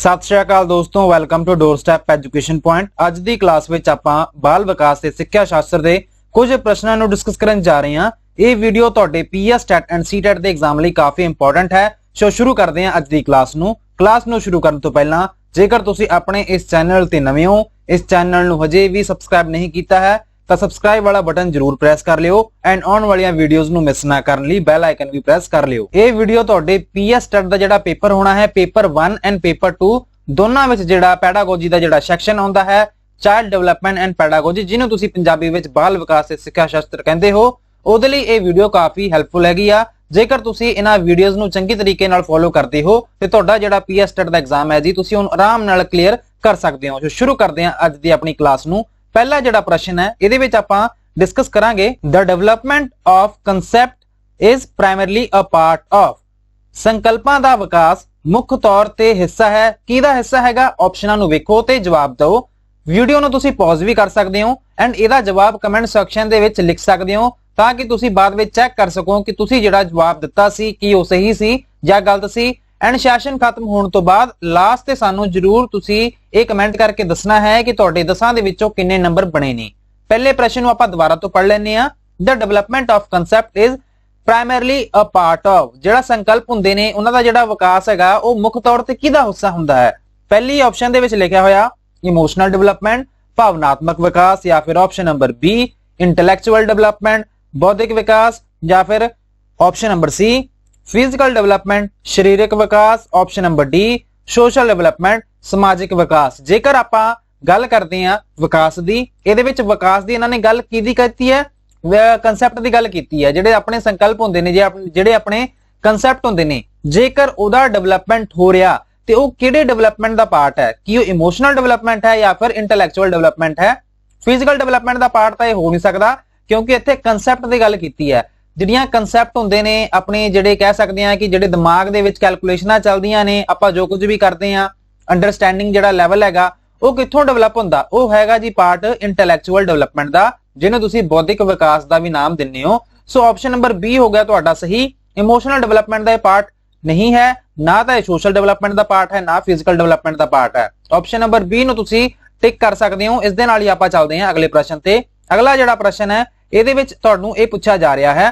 सत श्री अकाल दोस्तों, welcome to door step education point. अज दी क्लास विच आपां बाल विकास ते सिक्ख्या शास्त्र दे कुछ प्रश्नां नूं डिस्कस करन जा रहे हां। ये वीडियो तुहाडे पीएस टैट एंड सीटैट दे एग्जाम लई काफी इंपॉर्टेंट है। सो शुरू करदे हां अज दी क्लास नूं शुरू करन तो पहलां जेकर तुसीं अपने इस चैनल ते नवे हो, इस चैनल नूं हजे भी सबसक्राइब नहीं कीता है तो सबसक्राइब वाला बटन जरूर प्रेस कर लियो एंड आउण वालियां वीडियोस नूं मिस ना करन लई बैल आइकन भी प्रेस कर लियो। ये वीडियो तुहाडे पीएस टैट दा जिहड़ा पेपर होना है, पेपर 1 एंड पेपर 2 दोनों विच जिहड़ा पैडागोजी दा जिहड़ा सैक्शन आउंदा है, चाइल्ड डेवलपमेंट एंड पैडागोजी, जिन्हों तुसीं पंजाबी विच बाल विकास ते सिक्ख्या शास्त्र कहंदे हो, ਉਹਦੇ ਲਈ ਇਹ ਵੀਡੀਓ ਕਾਫੀ ਹੈਲਪਫੁਲ ਹੈਗੀ ਆ। ਜੇਕਰ ਤੁਸੀਂ ਇਹਨਾਂ ਵੀਡੀਓਜ਼ ਨੂੰ ਚੰਗੀ ਤਰੀਕੇ ਨਾਲ ਫੋਲੋ ਕਰਦੇ ਹੋ ਤੇ ਤੁਹਾਡਾ ਜਿਹੜਾ ਪੀਐਸ ਟੈਟ ਦਾ ਐਗਜ਼ਾਮ ਹੈ ਜੀ, ਤੁਸੀਂ ਉਹਨੂੰ ਆਰਾਮ ਨਾਲ ਕਲੀਅਰ ਕਰ ਸਕਦੇ ਹੋ। ਸੋ ਸ਼ੁਰੂ ਕਰਦੇ ਹਾਂ ਅੱਜ ਦੀ ਆਪਣੀ ਕਲਾਸ ਨੂੰ। ਪਹਿਲਾ ਜਿਹੜਾ ਪ੍ਰਸ਼ਨ ਹੈ ਇਹਦੇ ਵਿੱਚ ਆਪਾਂ ਡਿਸਕਸ ਕਰਾਂਗੇ the development of concept is primarily a part of. ਸੰਕਲਪਾਂ ਦਾ ਵਿਕਾਸ ਮੁੱਖ ਤੌਰ ਤੇ ਹਿੱਸਾ ਹੈ। ਕਿਹਦਾ ਹਿੱਸਾ ਹੈਗਾ? ਆਪਸ਼ਨਾਂ ਨੂੰ ਵੇਖੋ ਤੇ ਜਵਾਬ ਦਿਓ। ਵੀਡੀਓ ਨੂੰ ਤੁਸੀਂ ਪੌਜ਼ ਵੀ ਕਰ ਸਕਦੇ ਹੋ ਐਂਡ ਇਹਦਾ ਜਵਾਬ ਕਮੈਂਟ ਸੈਕਸ਼ਨ ਦੇ ਵਿੱਚ ਲਿਖ ਸਕਦੇ ਹੋ ਤਾਂ ਕਿ ਤੁਸੀਂ ਬਾਅਦ ਵਿੱਚ ਚੈੱਕ ਕਰ ਸਕੋ ਕਿ ਤੁਸੀਂ ਜਿਹੜਾ ਜਵਾਬ ਦਿੱਤਾ ਸੀ ਕੀ ਉਹ ਸਹੀ ਸੀ ਜਾਂ ਗਲਤ ਸੀ। ਐਂਡ ਸੈਸ਼ਨ ਖਤਮ ਹੋਣ ਤੋਂ ਬਾਅਦ ਲਾਸਟ ਤੇ ਸਾਨੂੰ ਜਰੂਰ ਤੁਸੀਂ ਇਹ ਕਮੈਂਟ ਕਰਕੇ ਦੱਸਣਾ ਹੈ ਕਿ ਤੁਹਾਡੇ 10 ਦੇ ਵਿੱਚੋਂ ਕਿੰਨੇ ਨੰਬਰ ਬਣੇ ਨੇ। ਪਹਿਲੇ ਪ੍ਰਸ਼ਨ ਨੂੰ ਆਪਾਂ ਦੁਬਾਰਾ ਤੋਂ ਪੜ੍ਹ ਲੈਂਦੇ ਆ। The development of concept is primarily a part of. ਜਿਹੜਾ ਸੰਕਲਪ ਹੁੰਦੇ ਨੇ ਉਹਨਾਂ ਦਾ ਜਿਹੜਾ ਵਿਕਾਸ ਹੈਗਾ ਉਹ ਮੁੱਖ ਤੌਰ ਤੇ ਕਿਹਦਾ ਹਿੱਸਾ ਹੁੰਦਾ ਹੈ? ਪਹਿਲੀ ਆਪਸ਼ਨ ਦੇ ਵਿੱਚ ਲਿਖਿਆ ਹੋਇਆ ਇਮੋਸ਼ਨਲ ਡਿਵੈਲਪਮੈਂਟ, ਭਾਵਨਾਤਮਕ ਵਿਕਾਸ, ਜਾਂ ਫਿਰ option number B intellectual development, बौद्धिक विकास, या फिर option number C physical development शरीरक विकास, option number D social development समाजिक विकास। जेकर आपां गल करते हैं विकास दी, ਇਹਦੇ ਵਿੱਚ ਵਿਕਾਸ ਦੀ ਇਹਨਾਂ ਨੇ ਗੱਲ ਕਿਹਦੀ ਕੀਤੀ ਹੈ? ਕਨਸੈਪਟ ਦੀ ਗੱਲ ਕੀਤੀ ਹੈ। ਜਿਹੜੇ ਆਪਣੇ ਸੰਕਲਪ ਹੁੰਦੇ ਨੇ, ਜਿਹੜੇ ਆਪਣੇ ਕਨਸੈਪਟ ਹੁੰਦੇ ਨੇ, ਜੇਕਰ ਉਹਦਾ ਡਿਵੈਲਪਮੈਂਟ ਹੋ ਰਿਹਾ ਤੇ ਉਹ ਕਿਹੜੇ ਡਿਵੈਲਪਮੈਂਟ ਦਾ ਪਾਰਟ ਹੈ? ਕੀ ਉਹ ਇਮੋਸ਼ਨਲ ਡਿਵੈਲਪਮੈਂਟ ਹੈ ਜਾਂ ਫਿਰ ਇੰਟੈਲੈਕਚੁਅਲ ਡਿਵੈਲਪਮੈਂਟ ਹੈ? ਫਿजिकल ਡਿਵੈਲਪਮੈਂਟ ਦਾ ਪਾਰਟ ਤਾਂ ਇਹ ਹੋ ਨਹੀਂ ਸਕਦਾ ਕਿਉਂਕਿ ਇੱਥੇ ਕਨਸੈਪਟ ਦੀ ਗੱਲ ਕੀਤੀ ਹੈ। ਜਿਹੜੀਆਂ ਕਨਸੈਪਟ ਹੁੰਦੇ ਨੇ ਆਪਣੇ, ਜਿਹੜੇ ਕਹਿ ਸਕਦੇ ਆ ਕਿ ਜਿਹੜੇ ਦਿਮਾਗ ਦੇ ਵਿੱਚ ਕੈਲਕੂਲੇਸ਼ਨਾਂ ਚੱਲਦੀਆਂ ਨੇ, ਆਪਾਂ ਜੋ ਕੁਝ ਵੀ ਕਰਦੇ ਆ, ਅੰਡਰਸਟੈਂਡਿੰਗ ਜਿਹੜਾ ਲੈਵਲ ਹੈਗਾ ਉਹ ਕਿੱਥੋਂ ਡਿਵੈਲਪ ਹੁੰਦਾ? ਉਹ ਹੈਗਾ ਜੀ ਪਾਰਟ ਇੰਟੈਲੈਕਚੁਅਲ ਡਿਵੈਲਪਮੈਂਟ ਦਾ, ਜਿਹਨੂੰ ਤੁਸੀਂ ਬੌਧਿਕ ਵਿਕਾਸ ਦਾ ਵੀ ਨਾਮ ਦਿੰਦੇ ਹੋ। ਸੋ ਆਪਸ਼ਨ ਨੰਬਰ ਬੀ ਹੋ ਗਿਆ ਤੁਹਾਡਾ ਸਹੀ। ਇਮੋਸ਼ਨਲ ਡਿਵੈਲਪਮੈਂਟ ਦਾ ਇਹ ਪਾਰਟ ਨਹੀਂ ਹੈ, ਨਾ ਤਾਂ ਇਹ ਸੋਸ਼ਲ ਡਿਵੈਲਪਮੈਂਟ ਦਾ ਪਾਰਟ ਹੈ, ਨਾ ਫਿਜ਼ੀਕਲ ਡਿਵੈਲਪਮੈਂਟ ਦਾ ਪਾਰਟ ਹੈ। ਆਪਸ਼ਨ ਨੰਬਰ ਬੀ ਨੂੰ ਤੁਸੀਂ ਟਿਕ ਕਰ ਸਕਦੇ ਹੋ। ਇਸ ਦੇ ਨਾਲ ਹੀ ਆਪਾਂ ਚੱਲਦੇ ਹਾਂ ਅਗਲੇ ਪ੍ਰਸ਼ਨ ਤੇ। ਅਗਲਾ ਜਿਹੜਾ ਪ੍ਰਸ਼ਨ ਹੈ ਇਹਦੇ ਵਿੱਚ ਤੁਹਾਨੂੰ ਇਹ ਪੁੱਛਿਆ ਜਾ ਰਿਹਾ ਹੈ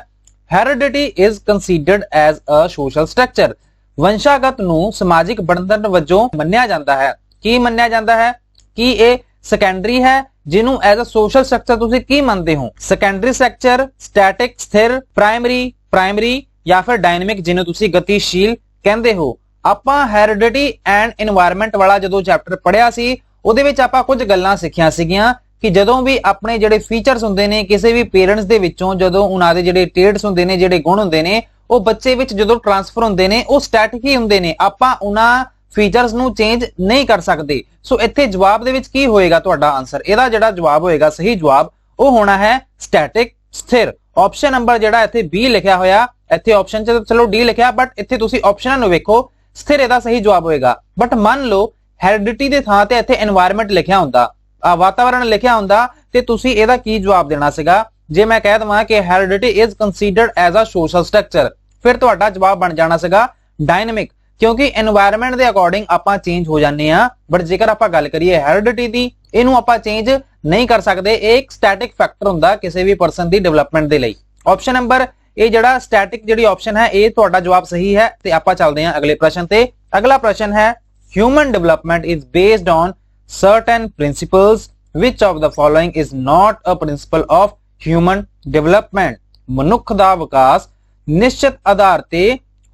heredity is considered as a social structure. ਵੰਸ਼ਾਗਤ ਨੂੰ ਸਮਾਜਿਕ ਬਣਤਰ ਵਜੋਂ ਮੰਨਿਆ ਜਾਂਦਾ ਹੈ। ਕੀ ਮੰਨਿਆ ਜਾਂਦਾ ਹੈ? ਕੀ ਇਹ ਸੈਕੰਡਰੀ ਹੈ ਜਿਹਨੂੰ ਐਜ਼ ਅ ਸੋਸ਼ਲ ਸਟਰਕਚਰ ਤੁਸੀਂ ਕੀ ਮੰਨਦੇ ਹੋ? ਸੈਕੰਡਰੀ ਸਟਰਕਚਰ, ਸਟੈਟਿਕ ਸਥਿਰ, ਪ੍ਰਾਇਮਰੀ ਜਾਂ ਫਿਰ ਡਾਇਨਾਮਿਕ ਜਿਹਨੂੰ ਤੁਸੀਂ ਗਤੀਸ਼ੀਲ ਕਹਿੰਦੇ ਹੋ। ਆਪਾਂ ਹੈਰੀਡਿਟੀ ਐਂਡ এনवायरमेंट ਵਾਲਾ ਜਦੋਂ ਚੈਪਟਰ ਪੜਿਆ ਸੀ ਉਹਦੇ ਵਿੱਚ ਆਪਾਂ ਕੁਝ ਗੱਲਾਂ ਸਿੱਖੀਆਂ ਸੀਗੀਆਂ ਕਿ ਜਦੋਂ ਵੀ ਆਪਣੇ ਜਿਹੜੇ ਫੀਚਰਸ ਹੁੰਦੇ ਨੇ ਕਿਸੇ ਵੀ ਪੇਰੈਂਟਸ ਦੇ ਵਿੱਚੋਂ, ਜਦੋਂ ਉਹਨਾਂ ਦੇ ਜਿਹੜੇ ਟ੍ਰੇਟਸ ਹੁੰਦੇ ਨੇ, ਜਿਹੜੇ ਗੁਣ ਹੁੰਦੇ ਨੇ, ਉਹ ਬੱਚੇ ਵਿੱਚ ਜਦੋਂ ਟ੍ਰਾਂਸਫਰ ਹੁੰਦੇ ਨੇ ਉਹ ਸਟੈਟਿਕ ਹੀ ਹੁੰਦੇ ਨੇ। ਆਪਾਂ ਉਹਨਾਂ ਫੀਚਰਸ ਨੂੰ ਚੇਂਜ ਨਹੀਂ ਕਰ ਸਕਦੇ। ਸੋ ਇੱਥੇ ਜਵਾਬ ਦੇ ਵਿੱਚ ਕੀ ਹੋਏਗਾ ਤੁਹਾਡਾ ਆਨਸਰ? ਇਹਦਾ ਜਿਹੜਾ ਜਵਾਬ ਹੋਏਗਾ, ਸਹੀ ਜਵਾਬ, ਉਹ ਹੋਣਾ ਹੈ ਸਟੈਟਿਕ ਸਥਿਰ। ਆਪਸ਼ਨ ਨੰਬਰ ਜਿਹੜਾ ਇੱਥੇ ਬੀ ਲਿਖਿਆ ਹੋਇਆ, ਇੱਥੇ ਆਪਸ਼ਨ ਚ ਚਲੋ ਡੀ ਲਿਖਿਆ ਬਟ ਇੱਥੇ ਤੁਸੀਂ ਆਪਸ਼ਨਾਂ ਨੂੰ ਵੇਖੋ, ਸਥਿਰ ਇਹਦਾ ਸਹੀ ਜਵਾਬ ਹੋਏਗਾ। ਬਟ ਮੰਨ ਲਓ ਹੈਰੀਡਿਟੀ ਦੇ ਥਾਂ ਤੇ ਇੱਥੇ এনवायरमेंट ਲਿਖਿਆ ਹੁੰਦਾ, ਵਾਤਾਵਰਣ ਲਿਖਿਆ ਹੁੰਦਾ, ਤੇ ਤੁਸੀਂ ਇਹਦਾ ਕੀ ਜਵਾਬ ਦੇਣਾ ਸੀਗਾ? ਜੇ ਮੈਂ ਕਹਿ ਦਵਾਂ ਕਿ heredity is considered as a social structure, ਫਿਰ ਤੁਹਾਡਾ ਜਵਾਬ ਬਣ ਜਾਣਾ ਸੀਗਾ ਡਾਇਨਾਮਿਕ, ਕਿਉਂਕਿ এনवायरमेंट ਦੇ ਅਕੋਰਡਿੰਗ ਆਪਾਂ ਚੇਂਜ ਹੋ ਜਾਂਦੇ ਆ। ਬਟ ਜੇਕਰ ਆਪਾਂ ਗੱਲ ਕਰੀਏ ਹੈਰੀਡਿਟੀ ਦੀ, ਇਹਨੂੰ ਆਪਾਂ ਚੇਂਜ ਨਹੀਂ ਕਰ ਸਕਦੇ। ਇਹ ਇੱਕ ਸਟੈਟਿਕ ਫੈਕਟਰ ਹੁੰਦਾ ਕਿਸੇ ਵੀ ਪਰਸਨ ਦੀ ਡਿਵੈਲਪਮੈਂਟ ਦੇ ਲਈ। ਆਪਸ਼ਨ ਨੰਬਰ ਇਹ ਜਿਹੜਾ ਸਟੈਟਿਕ ਜਿਹੜੀ ਆਪਸ਼ਨ ਹੈ, ਇਹ ਤੁਹਾਡਾ ਜਵਾਬ ਸਹੀ ਹੈ। ਤੇ ਆਪਾਂ ਚੱਲਦੇ ਹਾਂ ਅਗਲੇ ਪ੍ਰਸ਼ਨ ਤੇ। ਅਗਲਾ ਪ੍ਰਸ਼ਨ ਹੈ human development is based on certain principles, which of the following is not a principle of human development? ਮਨੁੱਖ ਦਾ ਵਿਕਾਸ ਨਿਸ਼ਚਿਤ ਆਧਾਰ ਤੇ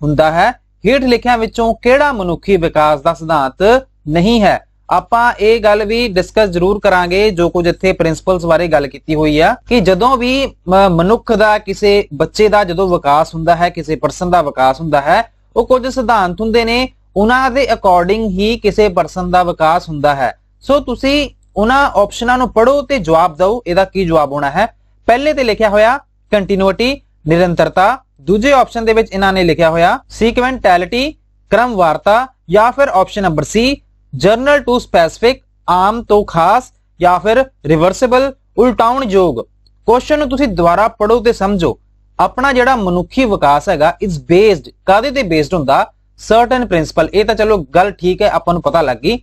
ਹੁੰਦਾ ਹੈ। ਹੇਠ ਲਿਖਿਆਂ ਵਿੱਚੋਂ ਕਿਹੜਾ ਮਨੁੱਖੀ ਵਿਕਾਸ ਦਾ ਸਿਧਾਂਤ ਨਹੀਂ ਹੈ? ਆਪਾਂ ਇਹ ਗੱਲ ਵੀ ਡਿਸਕਸ ਜ਼ਰੂਰ ਕਰਾਂਗੇ, ਜੋ ਕੁਝ ਇੱਥੇ ਪ੍ਰਿੰਸੀਪਲਸ ਬਾਰੇ ਗੱਲ ਕੀਤੀ ਹੋਈ ਆ ਕਿ ਜਦੋਂ ਵੀ ਮਨੁੱਖ ਦਾ, ਕਿਸੇ ਬੱਚੇ ਦਾ ਜਦੋਂ ਵਿਕਾਸ ਹੁੰਦਾ ਹੈ, ਕਿਸੇ ਪਰਸਨ ਦਾ ਵਿਕਾਸ ਹੁੰਦਾ ਹੈ, ਉਹ ਕੁਝ ਸਿਧਾਂਤ ਹੁੰਦੇ ਨੇ, ਉਹਨਾਂ ਦੇ ਅਕੋਰਡਿੰਗ ਹੀ ਕਿਸੇ ਪਰਸਨ ਦਾ ਵਿਕਾਸ ਹੁੰਦਾ ਹੈ। ਸੋ ਤੁਸੀਂ ਉਹਨਾਂ ਆਪਸ਼ਨਾਂ ਨੂੰ ਪੜੋ ਤੇ ਜਵਾਬ ਦਿਓ ਇਹਦਾ ਕੀ ਜਵਾਬ ਹੋਣਾ ਹੈ। ਪਹਿਲੇ ਤੇ ਲਿਖਿਆ ਹੋਇਆ ਕੰਟੀਨਿਊਟੀ, ਨਿਰੰਤਰਤਾ। ਦੂਜੇ ਆਪਸ਼ਨ ਦੇ ਵਿੱਚ ਇਹਨਾਂ ਨੇ ਲਿਖਿਆ ਹੋਇਆ ਸੀਕੁਐਂਟੈਲਿਟੀ, ਕ੍ਰਮਵਾਰਤਾ, ਜਾਂ ਫਿਰ option number C general to specific, ਆਮ ਤੋਂ ਖਾਸ, ਜਾਂ ਫਿਰ ਰਿਵਰਸਿਬਲ, ਉਲਟਾਉਣ ਯੋਗ। ਕੁਐਸਚਨ ਨੂੰ ਤੁਸੀਂ ਦੁਬਾਰਾ ਪੜੋ ਤੇ ਸਮਝੋ। ਆਪਣਾ ਜਿਹੜਾ ਮਨੁੱਖੀ ਵਿਕਾਸ ਹੈਗਾ ਇਜ਼ ਬੇਸਡ, ਕਾਦੇ ਤੇ ਬੇਸਡ ਹੁੰਦਾ? Certain principal. ਇਹ ਤਾਂ ਚਲੋ ਗੱਲ ਠੀਕ ਹੈ, ਆਪਾਂ ਨੂੰ ਪਤਾ ਲੱਗ ਗਈ।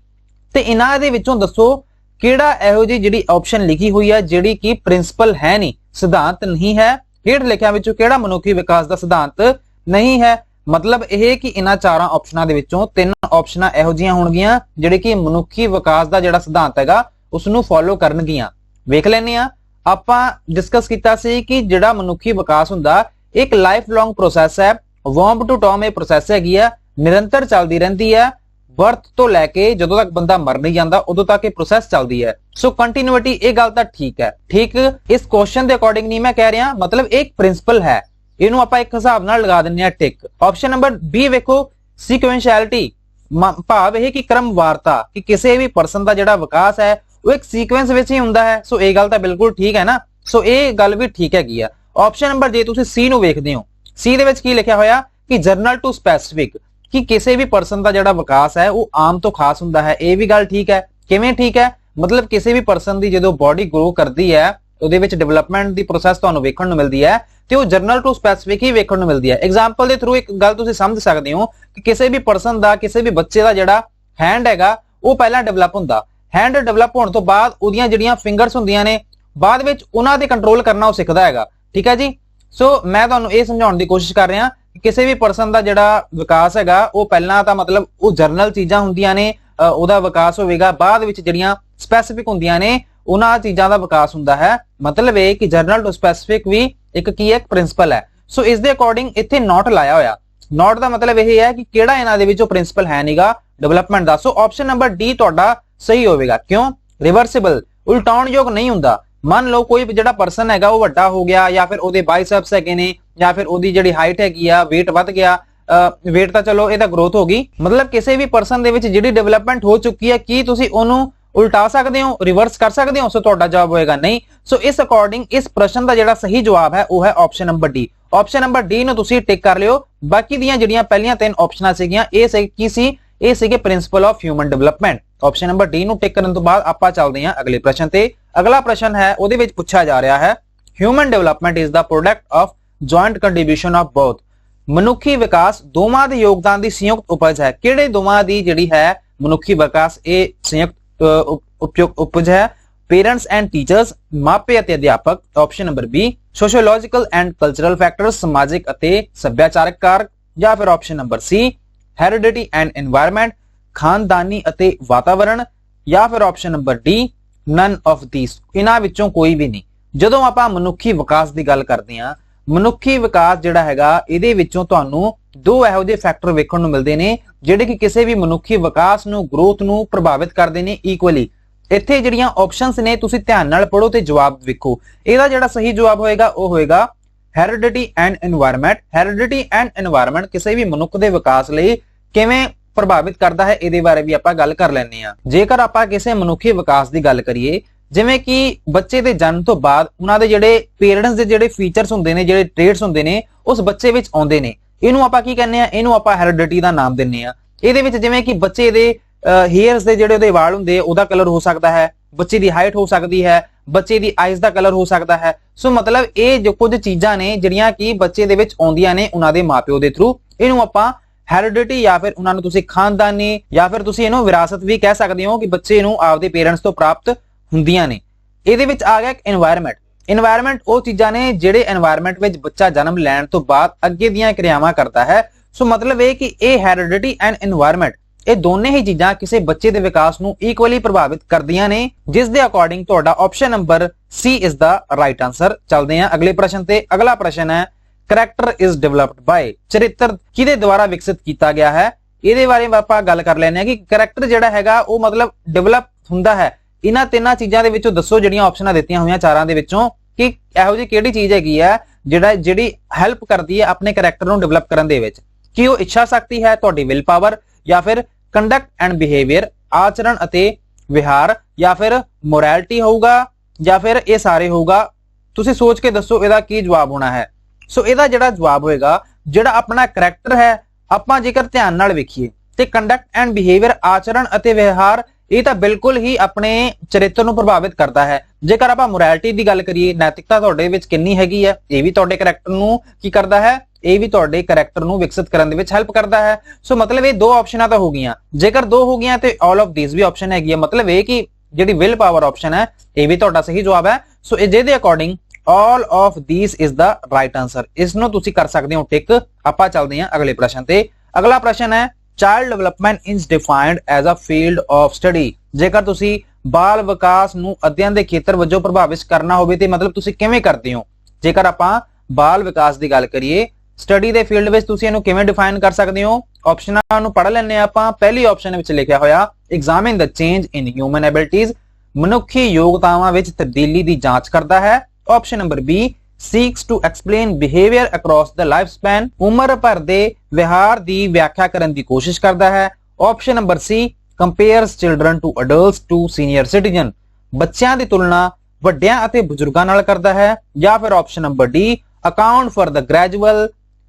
ਤੇ ਇਹਨਾਂ ਦੇ ਵਿੱਚੋਂ ਦੱਸੋ ਕਿਹੜਾ ਇਹੋ ਜਿਹੀ ਜਿਹੜੀ ਆਪਸ਼ਨ ਲਿਖੀ ਹੋਈ ਹੈ ਜਿਹੜੀ ਕਿ ਪ੍ਰਿੰਸੀਪਲ ਹੈ ਨਹੀਂ, ਸਿਧਾਂਤ ਨਹੀਂ ਹੈ। ਹੇਠ ਲਿਖਿਆਂ ਵਿੱਚੋਂ ਕਿਹੜਾ ਮਨੁੱਖੀ ਵਿਕਾਸ ਦਾ ਸਿਧਾਂਤ ਨਹੀਂ ਹੈ। ਮਤਲਬ ਇਹ ਕਿ ਇਹਨਾਂ ਚਾਰਾਂ ਆਪਸ਼ਨਾਂ ਦੇ ਵਿੱਚੋਂ ਤਿੰਨ ਆਪਸ਼ਨਾਂ ਇਹੋ ਜਿਹੀਆਂ ਹੋਣਗੀਆਂ ਜਿਹੜੇ ਕਿ ਮਨੁੱਖੀ ਵਿਕਾਸ ਦਾ ਜਿਹੜਾ ਸਿਧਾਂਤ ਹੈਗਾ ਉਸ ਨੂੰ ਫੋਲੋ ਕਰਨਗੀਆਂ। ਵੇਖ ਲੈਂਦੇ ਆ, ਆਪਾਂ ਡਿਸਕਸ ਕੀਤਾ ਸੀ ਕਿ ਜਿਹੜਾ ਮਨੁੱਖੀ ਵਿਕਾਸ ਹੁੰਦਾ ਇੱਕ ਲਾਈਫ ਲੌਂਗ ਪ੍ਰੋਸੈਸ ਹੈ। ਵਰਮ ਟੂ ਟੌਮ ਇਹ ਪ੍ਰੋਸੈਸ ਹੈਗੀ ਆ, ਨਿਰੰਤਰ ਚੱਲਦੀ ਰਹਿੰਦੀ ਹੈ। ਬਰਥ ਤੋਂ ਲੈ ਕੇ ਜਦੋਂ ਤੱਕ ਬੰਦਾ ਮਰ ਨਹੀਂ ਜਾਂਦਾ ਉਦੋਂ ਤੱਕ ਇਹ ਪ੍ਰੋਸੈਸ ਚੱਲਦੀ ਹੈ। ਸੋ ਕੰਟੀਨਿਊਟੀ ਇਹ ਗੱਲ ਤਾਂ ਠੀਕ ਹੈ। ਠੀਕ, ਇਸ ਕੁਐਸਚਨ ਦੇ ਅਕੋਰਡਿੰਗ ਨਹੀਂ ਮੈਂ ਕਹਿ ਰਿਹਾ, ਮਤਲਬ ਇੱਕ ਪ੍ਰਿੰਸੀਪਲ ਹੈ, ਇਹਨੂੰ ਆਪਾਂ ਇੱਕ ਹਿਸਾਬ ਨਾਲ ਲਗਾ ਦਿੰਨੇ ਆ ਟਿਕ। ਆਪਸ਼ਨ ਨੰਬਰ ਬੀ ਵੇਖੋ, ਸੀਕੁਐਂਸ਼ੈਲਿਟੀ, ਭਾਵ ਇਹ ਕਿ ਕ੍ਰਮਵਾਰਤਾ, ਕਿ ਕਿਸੇ ਵੀ ਪਰਸਨ ਦਾ ਜਿਹੜਾ ਵਿਕਾਸ ਹੈ ਉਹ ਇੱਕ ਸੀਕੁਐਂਸ ਵਿੱਚ ਹੀ ਹੁੰਦਾ ਹੈ। ਸੋ ਇਹ ਗੱਲ ਤਾਂ ਬਿਲਕੁਲ ਠੀਕ ਹੈ ਨਾ। ਸੋ ਇਹ ਗੱਲ ਵੀ ਠੀਕ ਹੈਗੀ ਆ। ਆਪਸ਼ਨ ਨੰਬਰ ਜੇ ਤੁਸੀਂ ਸੀ ਨੂੰ ਵੇਖਦੇ ਹੋ, ਸੀ ਦੇ ਵਿੱਚ ਕੀ ਲਿਖਿਆ ਹੋਇਆ ਕਿ ਜਨਰਲ ਟੂ ਸਪੈਸਿਫਿਕ, ਕਿ ਕਿਸੇ ਵੀ ਪਰਸਨ ਦਾ ਜਿਹੜਾ ਵਿਕਾਸ ਹੈ ਉਹ ਆਮ ਤੋਂ ਖਾਸ ਹੁੰਦਾ ਹੈ। ਇਹ ਵੀ ਗੱਲ ਠੀਕ ਹੈ। ਕਿਵੇਂ ਠੀਕ ਹੈ? ਮਤਲਬ ਕਿਸੇ ਵੀ ਪਰਸਨ ਦੀ ਜਦੋਂ ਬਾਡੀ ਗਰੋ ਕਰਦੀ ਹੈ ਉਹਦੇ ਵਿੱਚ ਡਿਵੈਲਪਮੈਂਟ ਦੀ ਪ੍ਰੋਸੈਸ ਤੁਹਾਨੂੰ ਵੇਖਣ ਨੂੰ ਮਿਲਦੀ ਹੈ ਤੇ ਉਹ ਜਨਰਲ ਟੂ ਸਪੈਸਿਫਿਕ ਹੀ ਵੇਖਣ ਨੂੰ ਮਿਲਦੀ ਹੈ। ਐਗਜ਼ਾਮਪਲ ਦੇ ਥਰੂ ਇੱਕ ਗੱਲ ਤੁਸੀਂ ਸਮਝ ਸਕਦੇ ਹੋ ਕਿ ਕਿਸੇ ਵੀ ਪਰਸਨ ਦਾ, ਕਿਸੇ ਵੀ ਬੱਚੇ ਦਾ ਜਿਹੜਾ ਹੈਂਡ ਹੈਗਾ ਉਹ ਪਹਿਲਾਂ ਡਿਵੈਲਪ ਹੁੰਦਾ। ਹੈਂਡ ਡਿਵੈਲਪ ਹੋਣ ਤੋਂ ਬਾਅਦ ਉਹਦੀਆਂ ਜਿਹੜੀਆਂ ਫਿੰਗਰਸ ਹੁੰਦੀਆਂ ਨੇ ਬਾਅਦ ਵਿੱਚ ਉਹਨਾਂ ਤੇ ਕੰਟਰੋਲ ਕਰਨਾ ਉਹ ਸਿੱਖਦਾ ਹੈਗਾ। ਠੀਕ ਹੈ ਜੀ। ਸੋ ਮੈਂ ਤੁਹਾਨੂੰ ਇਹ ਸਮਝਾਉਣ ਦੀ ਕੋਸ਼ਿਸ਼ ਕਰ ਰਿਹਾ ਕਿ ਕਿਸੇ ਵੀ ਪਰਸਨ ਦਾ ਜਿਹੜਾ ਵਿਕਾਸ ਹੈਗਾ ਉਹ ਪਹਿਲਾਂ ਤਾਂ ਮਤਲਬ ਉਹ ਜਰਨਲ ਚੀਜ਼ਾਂ ਹੁੰਦੀਆਂ ਨੇ, ਉਹਦਾ ਵਿਕਾਸ ਹੋਵੇਗਾ। ਬਾਅਦ ਵਿੱਚ ਜਿਹੜੀਆਂ ਸਪੈਸਿਫਿਕ ਹੁੰਦੀਆਂ ਨੇ ਉਹਨਾਂ ਚੀਜ਼ਾਂ ਦਾ ਵਿਕਾਸ ਹੁੰਦਾ ਹੈ। ਮਤਲਬ ਇਹ ਕਿ ਜਰਨਲ ਟੂ ਸਪੈਸਿਫਿਕ ਵੀ ਇੱਕ ਕੀ ਹੈ, ਪ੍ਰਿੰਸੀਪਲ ਹੈ। ਸੋ ਇਸ ਦੇ ਅਕੋਰਡਿੰਗ ਇੱਥੇ ਨੋਟ ਲਾਇਆ ਹੋਇਆ। ਨੋਟ ਦਾ ਮਤਲਬ ਇਹ ਹੈ ਕਿ ਕਿਹੜਾ ਇਹਨਾਂ ਦੇ ਵਿੱਚੋਂ ਪ੍ਰਿੰਸੀਪਲ ਹੈ ਨਹੀਂਗਾ ਡਿਵੈਲਪਮੈਂਟ ਦਾ। ਸੋ ਆਪਸ਼ਨ ਨੰਬਰ ਡੀ ਤੁਹਾਡਾ ਸਹੀ ਹੋਵੇਗਾ। ਕਿਉਂ? ਰਿਵਰਸੀਬਲ, ਉਲਟਾਉਣਯੋਗ ਨਹੀਂ ਹੁੰਦਾ। ਮੰਨ ਲਓ ਕੋਈ ਜਿਹੜਾ ਪਰਸਨ ਹੈਗਾ ਉਹ ਵੱਡਾ ਹੋ ਗਿਆ ਜਾਂ ਫਿਰ ਉਹਦੇ ਬਾਈਸੈਪਸ ਹੈਗੇ ਨੇ ਜਾਂ ਫਿਰ ਉਹਦੀ ਜਿਹੜੀ ਹਾਈਟ ਹੈਗੀ ਆ, weight ਵੱਧ ਗਿਆ। weight ਤਾਂ ਚਲੋ ਇਹ ਤਾਂ ਗਰੋਥ ਹੋ ਗਈ। ਮਤਲਬ ਕਿਸੇ ਵੀ ਪਰਸਨ ਦੇ ਵਿੱਚ ਜਿਹੜੀ ਡਿਵੈਲਪਮੈਂਟ ਹੋ ਚੁੱਕੀ ਹੈ ਕੀ ਤੁਸੀਂ ਉਹਨੂੰ ਉਲਟਾ ਸਕਦੇ ਹੋ, ਰਿਵਰਸ ਕਰ ਸਕਦੇ ਹੋ? ਸੋ ਤੁਹਾਡਾ ਜਵਾਬ ਹੋਏਗਾ ਨਹੀਂ। ਸੋ ਇਸ ਅਕੋਰਡਿੰਗ ਇਸ ਪ੍ਰਸ਼ਨ ਦਾ ਜਿਹੜਾ ਸਹੀ ਜਵਾਬ ਹੈ ਉਹ ਹੈ option number D. Option number D ਨੂੰ ਤੁਸੀਂ ਟਿਕ ਕਰ ਲਿਓ। ਬਾਕੀ ਦੀਆਂ ਜਿਹੜੀਆਂ ਪਹਿਲੀਆਂ ਤਿੰਨ ਆਪਸ਼ਨਾਂ ਸੀਗੀਆਂ ਇਹ ਕੀ ਸੀ? ਇਹ ਸੀਗੇ principal of human development. Option number D ਨੂੰ ਟਿਕ ਕਰਨ ਤੋਂ ਬਾਅਦ ਆਪਾਂ ਚੱਲਦੇ ਹਾਂ ਅਗਲੇ ਪ੍ਰਸ਼ਨ ਤੇ। ਅਗਲਾ ਪ੍ਰਸ਼ਨ ਹੈ ਉਹਦੇ ਵਿੱਚ ਪੁੱਛਿਆ ਜਾ ਰਿਹਾ ਹੈ human development is the product of joint contribution of both. ਮਨੁੱਖੀ ਵਿਕਾਸ ਦੋਵਾਂ ਦੇ ਯੋਗਦਾਨ ਦੀ ਸੰਯੁਕਤ ਉਪਜ ਹੈ। ਕਿਹੜੇ ਦੋਵਾਂ ਦੀ ਜਿਹੜੀ ਹੈ ਮਨੁੱਖੀ ਵਿਕਾਸ ਇਹ ਸੰਯੁਕਤ ਉਪਜ ਹੈ? ਪੇਰੈਂਟਸ ਐਂਡ ਟੀਚਰਸ, ਮਾਪੇ ਅਤੇ ਅਧਿਆਪਕ। Option number B sociological and cultural factors, ਸਮਾਜਿਕ ਅਤੇ ਸੱਭਿਆਚਾਰਕ ਕਾਰਕ। ਜਾਂ ਫਿਰ option number C heredity and environment, ਖਾਨਦਾਨੀ ਅਤੇ ਵਾਤਾਵਰਣ। ਜਾਂ ਫਿਰ option number D none of these, ਇਹਨਾਂ ਵਿੱਚੋਂ ਕੋਈ ਵੀ ਨਹੀਂ। ਜਦੋਂ ਆਪਾਂ ਮਨੁੱਖੀ ਵਿਕਾਸ ਦੀ ਗੱਲ ਕਰਦੇ ਹਾਂ, ਮਨੁੱਖੀ ਵਿਕਾਸ ਜਿਹੜਾ ਹੈਗਾ ਇਹਦੇ ਵਿੱਚੋਂ ਤੁਹਾਨੂੰ ਦੋ ਇਹੋ ਜਿਹੇ ਫੈਕਟਰ ਵੇਖਣ ਨੂੰ ਮਿਲਦੇ ਨੇ ਜਿਹੜੇ ਕਿ ਕਿਸੇ ਵੀ ਮਨੁੱਖੀ ਵਿਕਾਸ ਨੂੰ, ਗਰੋਥ ਨੂੰ ਪ੍ਰਭਾਵਿਤ ਕਰਦੇ ਨੇ ਇਕੁਅਲੀ। ਇੱਥੇ ਜਿਹੜੀਆਂ ਆਪਸ਼ਨਸ ਨੇ ਤੁਸੀਂ ਧਿਆਨ ਨਾਲ ਪੜੋ ਤੇ ਜਵਾਬ ਵੇਖੋ। ਇਹਦਾ ਜਿਹੜਾ ਸਹੀ ਜਵਾਬ ਹੋਏਗਾ ਉਹ ਹੋਏਗਾ heredity and environment. Heredity and environment ਕਿਸੇ ਵੀ ਮਨੁੱਖ ਦੇ ਵਿਕਾਸ ਲਈ ਕਿਵੇਂ ਪ੍ਰਭਾਵਿਤ ਕਰਦਾ ਹੈ ਇਹਦੇ ਬਾਰੇ ਵੀ ਆਪਾਂ ਗੱਲ ਕਰ ਲੈਂਦੇ ਆ। ਜੇਕਰ ਆਪਾਂ ਕਿਸੇ ਮਨੁੱਖੀ ਵਿਕਾਸ ਦੀ ਗੱਲ ਕਰੀਏ, ਜਿਵੇਂ ਕਿ ਬੱਚੇ ਦੇ ਜਨਮ ਤੋਂ ਬਾਅਦ ਉਹਨਾਂ ਦੇ ਜਿਹੜੇ ਪੇਰੈਂਟਸ ਦੇ ਜਿਹੜੇ ਫੀਚਰਸ ਹੁੰਦੇ ਨੇ, ਜਿਹੜੇ ਟ੍ਰੇਟਸ ਹੁੰਦੇ ਨੇ ਉਸ ਬੱਚੇ ਵਿੱਚ ਆਉਂਦੇ ਨੇ, ਇਹਨੂੰ ਆਪਾਂ ਕੀ ਕਹਿੰਦੇ ਆ? ਇਹਨੂੰ ਆਪਾਂ ਹੈਰੀਡਿਟੀ ਦਾ ਨਾਮ ਦਿੰਨੇ ਆ। ਇਹਦੇ ਵਿੱਚ ਜਿਵੇਂ ਕਿ ਬੱਚੇ ਦੇ ਹੇਅਰਸ ਦੇ ਜਿਹੜੇ ਉਹਦੇ ਵਾਲ ਹੁੰਦੇ ਉਹਦਾ ਕਲਰ ਹੋ ਸਕਦਾ ਹੈ, ਬੱਚੇ ਦੀ ਹਾਈਟ ਹੋ ਸਕਦੀ ਹੈ, ਬੱਚੇ ਦੀ ਆਈਜ਼ ਦਾ ਕਲਰ ਹੋ ਸਕਦਾ ਹੈ। ਸੋ ਮਤਲਬ ਇਹ ਜੋ ਕੁਝ ਚੀਜ਼ਾਂ ਨੇ ਜਿਹੜੀਆਂ ਕਿ ਬੱਚੇ ਦੇ ਵਿੱਚ ਆਉਂਦੀਆਂ ਨੇ ਉਹਨਾਂ ਦੇ ਮਾਪਿਓ ਦੇ ਥਰੂ, ਇਹਨੂੰ ਆਪਾਂ ਹੈਰੀਡਿਟੀ ਜਾਂ ਫਿਰ ਉਹਨਾਂ ਨੂੰ ਤੁਸੀਂ ਖਾਨਦਾਨੀ ਜਾਂ ਫਿਰ ਤੁਸੀਂ ਇਹਨੂੰ ਵਿਰਾਸਤ ਵੀ ਕਹਿ ਸਕਦੇ ਹੋ ਕਿ ਬੱਚੇ ਨੂੰ ਆਪਦੇ ਪੇਰੈਂਟਸ ਤੋਂ ਪ੍ਰਾਪਤ ਹੁੰਦੀਆਂ ਨੇ। ਇਹਦੇ ਵਿੱਚ ਆ ਗਿਆ এনवायरमेंट। এনवायरमेंट ਉਹ ਚੀਜ਼ਾਂ ਨੇ ਜਿਹੜੇ এনवायरमेंट ਵਿੱਚ ਬੱਚਾ ਜਨਮ ਲੈਣ ਤੋਂ ਬਾਅਦ ਅੱਗੇ ਦੀਆਂ ਕਿਰਿਆਵਾਂ ਕਰਦਾ ਹੈ। ਸੋ ਮਤਲਬ ਇਹ ਕਿ ਇਹ ਹੈਰੀਡਿਟੀ ਐਂਡ এনवायरमेंट ਇਹ ਦੋਨੇ ਹੀ ਚੀਜ਼ਾਂ ਕਿਸੇ ਬੱਚੇ ਦੇ ਵਿਕਾਸ ਨੂੰ ਇਕੁਅਲੀ ਪ੍ਰਭਾਵਿਤ ਕਰਦੀਆਂ ਨੇ, ਜਿਸ ਦੇ ਅਕੋਰਡਿੰਗ ਤੁਹਾਡਾ option number C is the right answer. ਚੱਲਦੇ ਹਾਂ ਅਗਲੇ ਪ੍ਰਸ਼ਨ ਤੇ। ਅਗਲਾ ਪ੍ਰਸ਼ਨ ਹੈ ਕਰੈਕਟਰ ਇਜ਼ ਡਿਵੈਲਪਡ ਬਾਈ, ਚਰਿੱਤਰ ਕਿਹਦੇ ਦੁਆਰਾ ਵਿਕਸਿਤ ਕੀਤਾ ਗਿਆ ਹੈ? ਇਹਦੇ ਬਾਰੇ ਆਪਾਂ ਗੱਲ ਕਰ ਲੈਣੇ ਆ ਕਿ ਕਰੈਕਟਰ ਜਿਹੜਾ ਹੈਗਾ ਉਹ ਮਤਲਬ ਡਿਵੈਲਪ ਹੁੰਦਾ ਹੈ। ਇਹਨਾਂ ਤਿੰਨਾਂ ਚੀਜ਼ਾਂ ਦੇ ਵਿੱਚੋਂ ਦੱਸੋ ਜਿਹੜੀਆਂ ਆਪਸ਼ਨਾਂ ਦਿੱਤੀਆਂ ਹੋਈਆਂ ਚਾਰਾਂ ਦੇ ਵਿੱਚੋਂ ਕਿ ਇਹੋ ਜਿਹੀ ਕਿਹੜੀ ਚੀਜ਼ ਹੈਗੀ ਹੈ ਜਿਹੜੀ ਹੈਲਪ ਕਰਦੀ ਹੈ ਆਪਣੇ ਕਰੈਕਟਰ ਨੂੰ ਡਿਵੈਲਪ ਕਰਨ ਦੇ ਵਿੱਚ? ਕੀ ਉਹ ਇੱਛਾ ਸ਼ਕਤੀ ਹੈ, ਤੁਹਾਡੀ ਵਿਲ ਪਾਵਰ, ਜਾਂ ਫਿਰ ਕੰਡਕਟ ਐਂਡ ਬਿਹੇਵੀਅਰ, ਆਚਰਣ ਅਤੇ ਵਿਹਾਰ, ਜਾਂ ਫਿਰ ਮੋਰੈਲਿਟੀ ਹੋਊਗਾ, ਜਾਂ ਫਿਰ ਇਹ ਸਾਰੇ ਹੋਊਗਾ? ਤੁਸੀਂ ਸੋਚ ਕੇ ਦੱਸੋ ਇਹਦਾ ਕੀ ਜਵਾਬ ਹੋਣਾ ਹੈ। ਸੋ ਇਹਦਾ ਜਿਹੜਾ ਜਵਾਬ ਹੋਏਗਾ ਜਿਹੜਾ ਆਪਣਾ ਕਰੈਕਟਰ ਹੈ, ਆਪਾਂ ਜੇਕਰ ਧਿਆਨ ਨਾਲ ਵੇਖੀਏ ਤੇ ਕੰਡਕਟ ਐਂਡ ਬਿਹੇਵੀਅਰ, ਆਚਰਣ ਅਤੇ ਵਿਹਾਰ, ਇਹ ਤਾਂ ਬਿਲਕੁਲ ਹੀ ਆਪਣੇ ਚਰਿੱਤਰ ਨੂੰ ਪ੍ਰਭਾਵਿਤ ਕਰਦਾ ਹੈ। ਜੇਕਰ ਆਪਾਂ ਮੋਰੈਲਿਟੀ ਦੀ ਗੱਲ ਕਰੀਏ, ਨੈਤਿਕਤਾ ਤੁਹਾਡੇ ਵਿੱਚ ਕਿੰਨੀ ਹੈਗੀ ਹੈ, ਇਹ ਵੀ ਤੁਹਾਡੇ ਕਰੈਕਟਰ ਨੂੰ ਕੀ ਕਰਦਾ ਹੈ? ਇਹ ਵੀ ਤੁਹਾਡੇ ਕੈਰੈਕਟਰ ਨੂੰ ਵਿਕਸਿਤ ਕਰਨ ਦੇ ਵਿੱਚ ਹੈਲਪ ਕਰਦਾ ਹੈ। ਸੋ ਮਤਲਬ ਇਹ ਦੋ ਆਪਸ਼ਨਾਂ ਤਾਂ ਹੋ ਗਈਆਂ, ਜੇਕਰ ਦੋ ਹੋ ਗਈਆਂ ਤੇ ਆਲ ਆਫ ਥੀਸ ਵੀ ਆਪਸ਼ਨ ਹੈਗੀ ਹੈ, ਮਤਲਬ ਇਹ ਕਿ ਜਿਹੜੀ ਵਿਲ ਪਾਵਰ ਆਪਸ਼ਨ ਹੈ ਇਹ ਵੀ ਤੁਹਾਡਾ ਸਹੀ ਜਵਾਬ ਹੈ। ਸੋ ਇਹ ਜਿਹਦੇ according all of these is the right answer, ਇਸ ਨੂੰ ਤੁਸੀਂ ਕਰ ਸਕਦੇ ਹੋ ਟਿਕ। ਆਪਾਂ ਚੱਲਦੇ ਹਾਂ ਅਗਲੇ ਪ੍ਰਸ਼ਨ ਤੇ। ਅਗਲਾ ਪ੍ਰਸ਼ਨ ਹੈ child development is defined as a field of study, ਜੇਕਰ ਤੁਸੀਂ ਬਾਲ ਵਿਕਾਸ ਨੂੰ ਅਧਿਐਨ ਦੇ ਖੇਤਰ ਵਜੋਂ ਪ੍ਰਭਾਵਿਤ ਕਰਨਾ ਹੋਵੇ ਤੇ ਮਤਲਬ ਤੁਸੀਂ ਕਿਵੇਂ ਕਰਦੇ ਹੋ। ਜੇਕਰ ਆਪਾਂ ਬਾਲ ਵਿਕਾਸ ਦੀ ਗੱਲ ਕਰੀਏ ਸਟੱਡੀ ਦੇ ਫੀਲਡ ਵਿੱਚ ਤੁਸੀਂ ਇਹਨੂੰ ਕਿਵੇਂ ਡਿਫਾਈਨ ਕਰ ਸਕਦੇ ਹੋ। ਆਪਸ਼ਨਾਂ ਨੂੰ ਪੜ੍ਹ ਲੈਣੇ ਆਪਾਂ। ਪਹਿਲੀ ਆਪਸ਼ਨ ਵਿੱਚ ਲਿਖਿਆ ਹੋਇਆ examine the change in human abilities, ਮਨੁੱਖੀ ਯੋਗਤਾਵਾਂ ਵਿੱਚ ਤਬਦੀਲੀ ਦੀ ਜਾਂਚ ਕਰਦਾ ਹੈ। Option number B seeks to explain behavior across the lifespan, ਉਮਰ ਭਰ ਦੇ ਵਿਹਾਰ ਦੀ ਵਿਆਖਿਆ ਕਰਨ ਦੀ ਕੋਸ਼ਿਸ਼ ਕਰਦਾ ਹੈ। Option number C compares children to adults to senior citizen, ਬੱਚਿਆਂ ਦੀ ਤੁਲਨਾ ਵੱਡਿਆਂ ਅਤੇ ਬਜ਼ੁਰਗਾਂ ਨਾਲ ਕਰਦਾ ਹੈ। ਜਾਂ ਫਿਰ option number D account for the gradual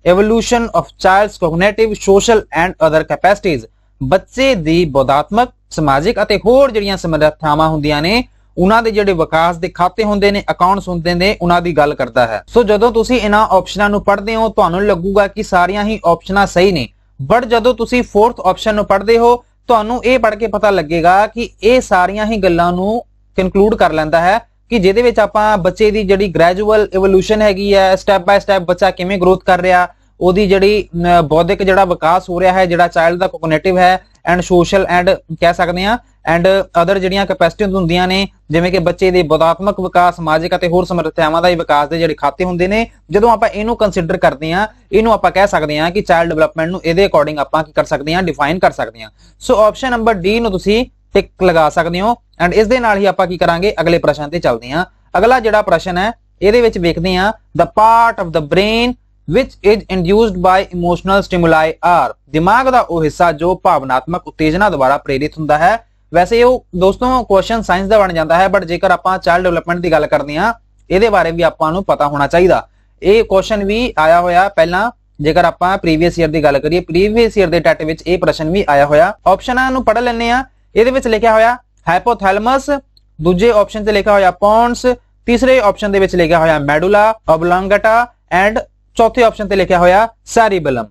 evolution of child's cognitive, social and other capacities, ਬੱਚੇ ਦੀ ਬੌਧਾਤਮਕ, ਸਮਾਜਿਕ ਅਤੇ ਹੋਰ ਜਿਹੜੀਆਂ ਸਮਰੱਥਾਵਾਂ ਹੁੰਦੀਆਂ ਨੇ ਉਹਨਾਂ ਦੇ ਜਿਹੜੇ ਵਿਕਾਸ ਦੇ ਖਾਤੇ ਹੁੰਦੇ ਨੇ, ਅਕਾਊਂਟਸ ਹੁੰਦੇ ਨੇ, ਉਹਨਾਂ ਦੀ ਗੱਲ ਕਰਦਾ ਹੈ। ਸੋ ਜਦੋਂ ਤੁਸੀਂ ਇਹਨਾਂ ਆਪਸ਼ਨਾਂ ਨੂੰ ਪੜ੍ਹਦੇ ਹੋ ਤੁਹਾਨੂੰ ਲੱਗੂਗਾ ਕਿ ਸਾਰੀਆਂ ਹੀ ਆਪਸ਼ਨਾਂ ਸਹੀ ਨੇ, ਬਟ ਜਦੋਂ ਤੁਸੀਂ ਫੋਰਥ ਆਪਸ਼ਨ ਨੂੰ ਪੜ੍ਹਦੇ ਹੋ ਤੁਹਾਨੂੰ ਇਹ ਪੜ੍ਹ ਕੇ ਪਤਾ ਲੱਗੇਗਾ ਕਿ ਇਹ ਸਾਰੀਆਂ ਹੀ ਗੱਲਾਂ ਨੂੰ ਕਨਕਲੂਡ ਕਰ ਲੈਂਦਾ ਹੈ ਕਿ ਜਿਹਦੇ ਵਿੱਚ ਆਪਾਂ ਬੱਚੇ ਦੀ ਜਿਹੜੀ ਗ੍ਰੈਜੂਅਲ ਇਵੋਲੂਸ਼ਨ ਹੈਗੀ ਹੈ, ਸਟੈਪ ਬਾय ਸਟੈਪ ਬੱਚਾ ਕਿਵੇਂ ਗਰੋਥ ਕਰ ਰਿਹਾ, ਉਹਦੀ ਜਿਹੜੀ ਬੌਧਿਕ ਜਿਹੜਾ ਵਿਕਾਸ ਹੋ ਰਿਹਾ ਹੈ, ਜਿਹੜਾ ਚਾਈਲਡ ਦਾ ਕੋਗਨੀਟਿਵ ਹੈ ਐਂਡ ਸੋਸ਼ਲ ਐਂਡ ਕਹਿ ਸਕਦੇ ਆ ਐਂਡ ਅਦਰ ਜਿਹੜੀਆਂ ਕੈਪੈਸਿਟੀਜ਼ ਹੁੰਦੀਆਂ ਨੇ, ਜਿਵੇਂ ਕਿ ਬੱਚੇ ਦੇ ਬੌਧਾਤਮਕ ਵਿਕਾਸ, ਸਮਾਜਿਕ ਅਤੇ ਹੋਰ ਸਮਰੱਥਾਵਾਂ ਦਾ ਵਿਕਾਸ ਦੇ ਜਿਹੜੇ ਖਾਤੇ ਹੁੰਦੇ ਨੇ, ਜਦੋਂ ਆਪਾਂ ਇਹਨੂੰ ਕੰਸੀਡਰ ਕਰਦੇ ਆ ਇਹਨੂੰ ਆਪਾਂ ਕਹਿ ਸਕਦੇ ਆ ਕਿ ਚਾਈਲਡ ਡਿਵੈਲਪਮੈਂਟ ਨੂੰ ਇਹਦੇ ਅਕੋਰਡਿੰਗ ਆਪਾਂ ਕੀ ਕਰ ਸਕਦੇ ਆ, ਡਿਫਾਈਨ ਕਰ ਸਕਦੇ ਆ। ਸੋ ਆਪਸ਼ਨ ਨੰਬਰ D ਨੂੰ ਤੁਸੀਂ ਟਿਕ ਲਗਾ ਸਕਦੇ ਹੋ ਐਂਡ ਇਸ ਦੇ ਨਾਲ ਹੀ ਆਪਾਂ ਕੀ ਕਰਾਂਗੇ ਅਗਲੇ ਪ੍ਰਸ਼ਨ ਤੇ ਚੱਲਦੇ ਆ। ਅਗਲਾ ਜਿਹੜਾ ਪ੍ਰਸ਼ਨ ਹੈ ਇਹਦੇ ਵਿੱਚ ਵੇਖਦੇ ਆ the part of the brain which is induced by emotional stimuli are, ਦਿਮਾਗ ਦਾ ਉਹ ਹਿੱਸਾ ਜੋ ਭਾਵਨਾਤਮਕ ਉਤੇਜਨਾ ਦੁਆਰਾ ਪ੍ਰੇਰਿਤ ਹੁੰਦਾ ਹੈ। ਵੈਸੇ ਉਹ ਦੋਸਤੋ ਕੁਐਸਚਨ ਸਾਇੰਸ ਦਾ ਬਣ ਜਾਂਦਾ ਹੈ, ਬਟ ਜੇਕਰ ਆਪਾਂ ਚਾਈਲਡ ਡਿਵੈਲਪਮੈਂਟ ਦੀ ਗੱਲ ਕਰਦੇ ਆ ਇਹਦੇ ਬਾਰੇ ਵੀ ਆਪਾਂ ਨੂੰ ਪਤਾ ਹੋਣਾ ਚਾਹੀਦਾ। ਇਹ ਕੁਐਸਚਨ ਵੀ ਆਇਆ ਹੋਇਆ ਪਹਿਲਾਂ, ਜੇਕਰ ਆਪਾਂ ਪ੍ਰੀਵੀਅਸ ਈਅਰ ਦੀ ਗੱਲ ਕਰੀਏ ਪ੍ਰੀਵੀਅਸ ਈਅਰ ਦੇ ਟੈਟ ਵਿੱਚ ਇਹ ਪ੍ਰਸ਼ਨ ਵੀ ਆਇਆ ਹੋਇਆ। ਆਪਸ਼ਨਾਂ ਨੂੰ ਪੜ੍ਹ ਲੈਣੇ ਆ। ਇਹਦੇ ਵਿੱਚ ਲਿਖਿਆ ਹੋਇਆ ਹਾਈਪੋਥੈਲਮਸ, ਦੂਜੇ ਆਪਸ਼ਨ ਤੇ ਲਿਖਿਆ ਹੋਇਆ ਪੌਂਸ, ਤੀਸਰੇ ਆਪਸ਼ਨ ਦੇ ਵਿੱਚ ਲਿਖਿਆ ਹੋਇਆ ਮੈਡੂਲਾ ਓਬਲਾਂਗਾਟਾ ਐਂਡ ਚੌਥੇ ਆਪਸ਼ਨ ਤੇ ਲਿਖਿਆ ਹੋਇਆ ਸੈਰੀਬੈਲਮ।